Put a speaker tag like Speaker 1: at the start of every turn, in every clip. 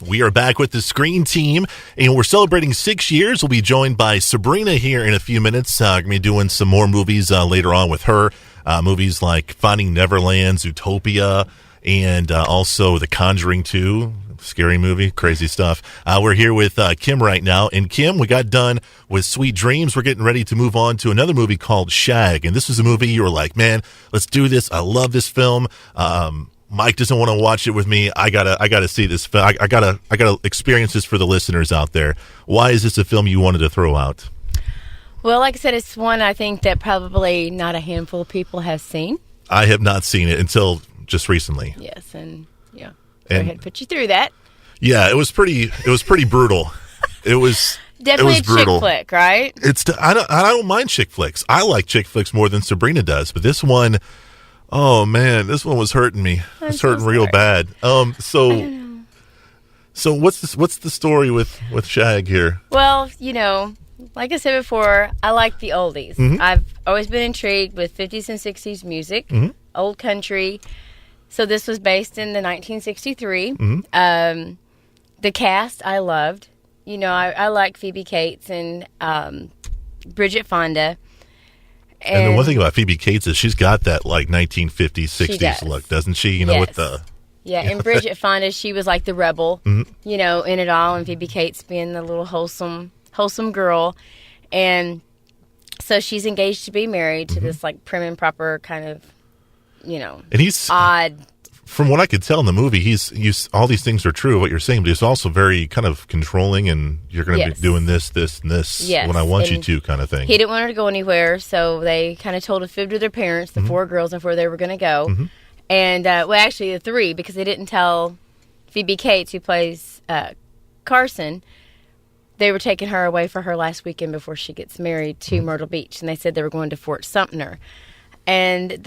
Speaker 1: We are back with the Screen Team, and we're celebrating 6 years. We'll be joined by Sabrina here in a few minutes. Going to be doing some more movies later on with her. Movies like Finding Neverland, Zootopia, and also The Conjuring 2. Scary movie, crazy stuff. We're here with Kim right now. And Kim, we got done with Sweet Dreams. We're getting ready to move on to another movie called Shag. And this was a movie you were like, man, let's do this. I love this film. Mike doesn't want to watch it with me. I gotta see this film. I gotta experience this for the listeners out there. Why is this a film you wanted to throw out?
Speaker 2: Well, like I said, it's one I think that probably not a handful of people have seen.
Speaker 1: I have not seen it until just recently.
Speaker 2: Yes, and yeah, go ahead and put you through that.
Speaker 1: Yeah, it was pretty brutal. It was
Speaker 2: definitely
Speaker 1: it was brutal.
Speaker 2: Chick flick, right?
Speaker 1: I don't mind chick flicks. I like chick flicks more than Sabrina does, but this one. Oh man, this one was hurting me. It's hurting real bad. So what's the story with Shag here?
Speaker 2: Well, like I said before, I like the oldies.
Speaker 1: Mm-hmm.
Speaker 2: I've always been intrigued with 50s and 60s music, old country. So this was based in the 1963.
Speaker 1: Mm-hmm.
Speaker 2: The cast I loved. I like Phoebe Cates and Bridget Fonda.
Speaker 1: And the one thing about Phoebe Cates is she's got that like 1950s, 60s look, doesn't she?
Speaker 2: Yes.
Speaker 1: With the...
Speaker 2: Yeah, and Bridget Fonda, she was like the rebel, in it all, and Phoebe Cates being the little wholesome girl. And so she's engaged to be married to this like prim and proper kind of,
Speaker 1: and he's
Speaker 2: odd.
Speaker 1: From what I could tell in the movie, he's all these things are true, what you're saying, but he's also very kind of controlling, and you're going to be doing this, and this when I want you to kind of thing.
Speaker 2: He didn't want her to go anywhere, so they kind of told a fib to their parents, the four girls, of where they were going to go. Mm-hmm. And, actually the three, because they didn't tell Phoebe Cates, who plays Carson, they were taking her away for her last weekend before she gets married to Myrtle Beach, and they said they were going to Fort Sumter. And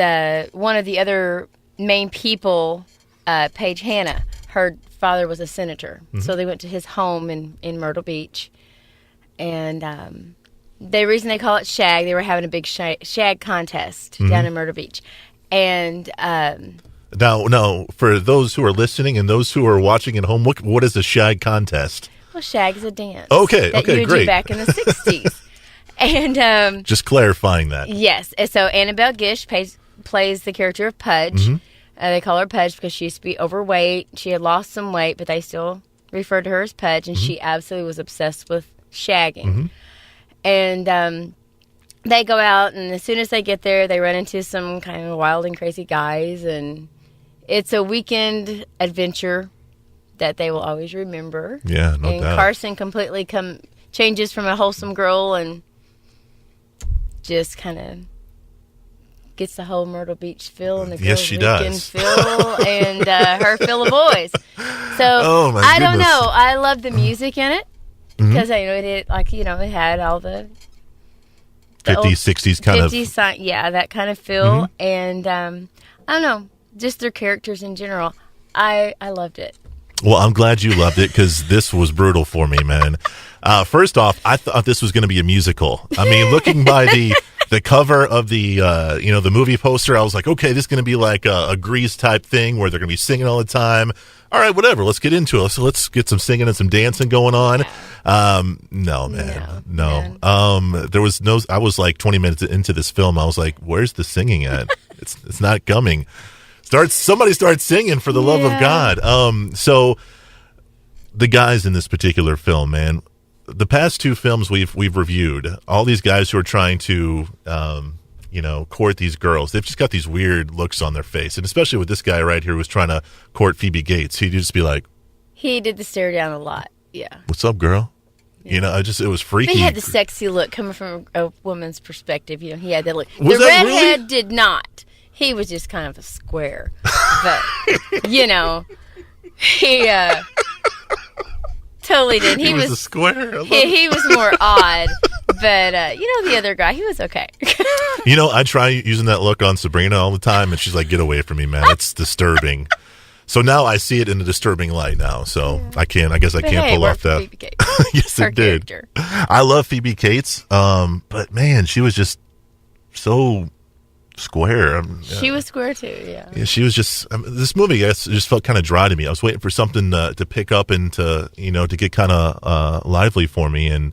Speaker 2: one of the other main people, Paige Hanna, her father was a senator, so they went to his home in Myrtle Beach, and the reason they call it Shag, they were having a big shag contest down in Myrtle Beach, and
Speaker 1: now for those who are listening and those who are watching at home, what is a shag contest?
Speaker 2: Well, shag is a dance.
Speaker 1: Okay,
Speaker 2: that you would
Speaker 1: great.
Speaker 2: do back in the 60s, and
Speaker 1: just clarifying that.
Speaker 2: Yes, and so Annabelle Gish plays the character of Pudge. They call her Pudge because she used to be overweight. She had lost some weight, but they still referred to her as Pudge, and she absolutely was obsessed with shagging. And they go out, and as soon as they get there, they run into some kind of wild and crazy guys, and it's a weekend adventure that they will always remember.
Speaker 1: Yeah, no
Speaker 2: and
Speaker 1: doubt.
Speaker 2: Carson completely changes from a wholesome girl and just kind of gets the whole Myrtle Beach feel and the girls' weekend feel and her feel of boys. So I don't know. I love the music in it because it had all the
Speaker 1: 50s, 60s kind of.
Speaker 2: 50s, yeah, that kind of feel. And I don't know, just their characters in general. I loved it.
Speaker 1: Well, I'm glad you loved it because this was brutal for me, man. First off, I thought this was going to be a musical. I mean, looking by the cover of the the movie poster, I was like, okay, this is going to be like a Grease type thing where they're going to be singing all the time. All right, whatever. Let's get into it. So let's get some singing and some dancing going on. No, man. No. There was no. I was like 20 minutes into this film. I was like, where's the singing at? It's not coming. Somebody starts singing, for the love of God. So the guys in this particular film, man, the past two films we've reviewed, all these guys who are trying to court these girls, they've just got these weird looks on their face, and especially with this guy right here who was trying to court Phoebe Cates, he'd just be like,
Speaker 2: he did the stare down a lot. Yeah.
Speaker 1: What's up, girl? Yeah. It was freaky.
Speaker 2: But he had the sexy look coming from a woman's perspective. He had that look.
Speaker 1: Was
Speaker 2: the
Speaker 1: that
Speaker 2: redhead
Speaker 1: really?
Speaker 2: Did not. He was just kind of a square. But, he totally didn't.
Speaker 1: He was a square.
Speaker 2: He was more odd. But, the other guy, he was okay.
Speaker 1: I try using that look on Sabrina all the time, and she's like, get away from me, man. It's disturbing. So now I see it in a disturbing light now. So I guess I can't pull off that.
Speaker 2: Phoebe Cates.
Speaker 1: Yes,
Speaker 2: Her
Speaker 1: it did.
Speaker 2: Character.
Speaker 1: I love Phoebe Cates. But man, she was just so square.
Speaker 2: She was square too, yeah.
Speaker 1: Yeah, she was just this movie. I guess just felt kind of dry to me. I was waiting for something to pick up and to get kind of lively for me. And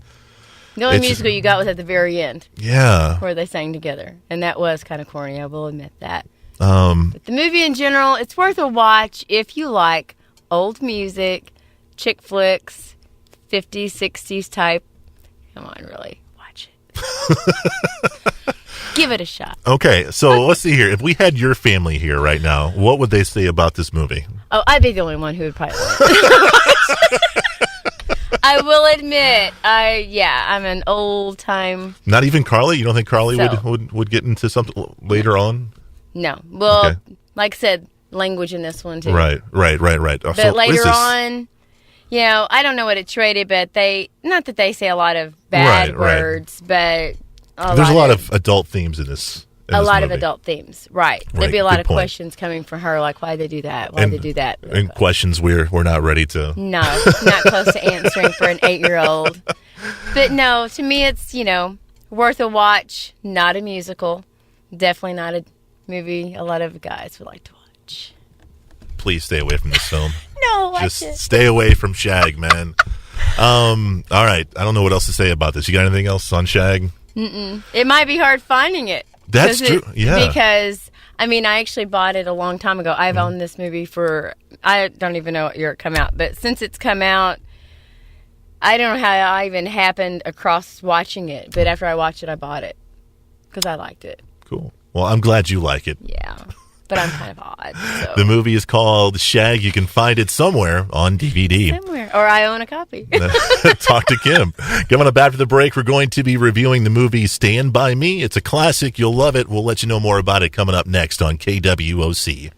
Speaker 2: the only musical you got was at the very end.
Speaker 1: Yeah,
Speaker 2: where they sang together, and that was kind of corny. I will admit that. But the movie in general, it's worth a watch if you like old music, chick flicks, 50s, 60s type. Come on, really, watch it. Give it a shot.
Speaker 1: Okay, so let's see here. If we had your family here right now, what would they say about this movie?
Speaker 2: Oh, I'd be the only one who would probably like it. I will admit, I'm an old time.
Speaker 1: Not even Carly? You don't think Carly would get into something later on?
Speaker 2: No. Well, like I said, language in this one too.
Speaker 1: Right.
Speaker 2: But so later on, I don't know what it's rated, but not that they say a lot of bad words, but
Speaker 1: there's a lot of adult themes in this.
Speaker 2: A lot of adult themes, right. There'd be a lot of questions coming from her, like why'd they do that? Why'd they do that?
Speaker 1: And questions we're not ready to.
Speaker 2: No, not close to answering for an 8-year-old. But no, to me it's, worth a watch, not a musical. Definitely not a movie a lot of guys would like to watch.
Speaker 1: Please stay away from this film.
Speaker 2: No,
Speaker 1: just stay away from Shag, man. All right, I don't know what else to say about this. You got anything else on Shag?
Speaker 2: It might be hard finding it.
Speaker 1: That's true. Yeah.
Speaker 2: Because, I actually bought it a long time ago. I've owned this movie I don't even know what year it come out. But since it's come out, I don't know how I even happened across watching it. But after I watched it, I bought it. Because I liked it.
Speaker 1: Cool. Well, I'm glad you like it.
Speaker 2: Yeah. But I'm kind of odd. So.
Speaker 1: The movie is called Shag. You can find it somewhere on DVD.
Speaker 2: Somewhere. Or I own a copy.
Speaker 1: Talk to Kim. Coming up after the break, we're going to be reviewing the movie Stand By Me. It's a classic. You'll love it. We'll let you know more about it coming up next on KWOC.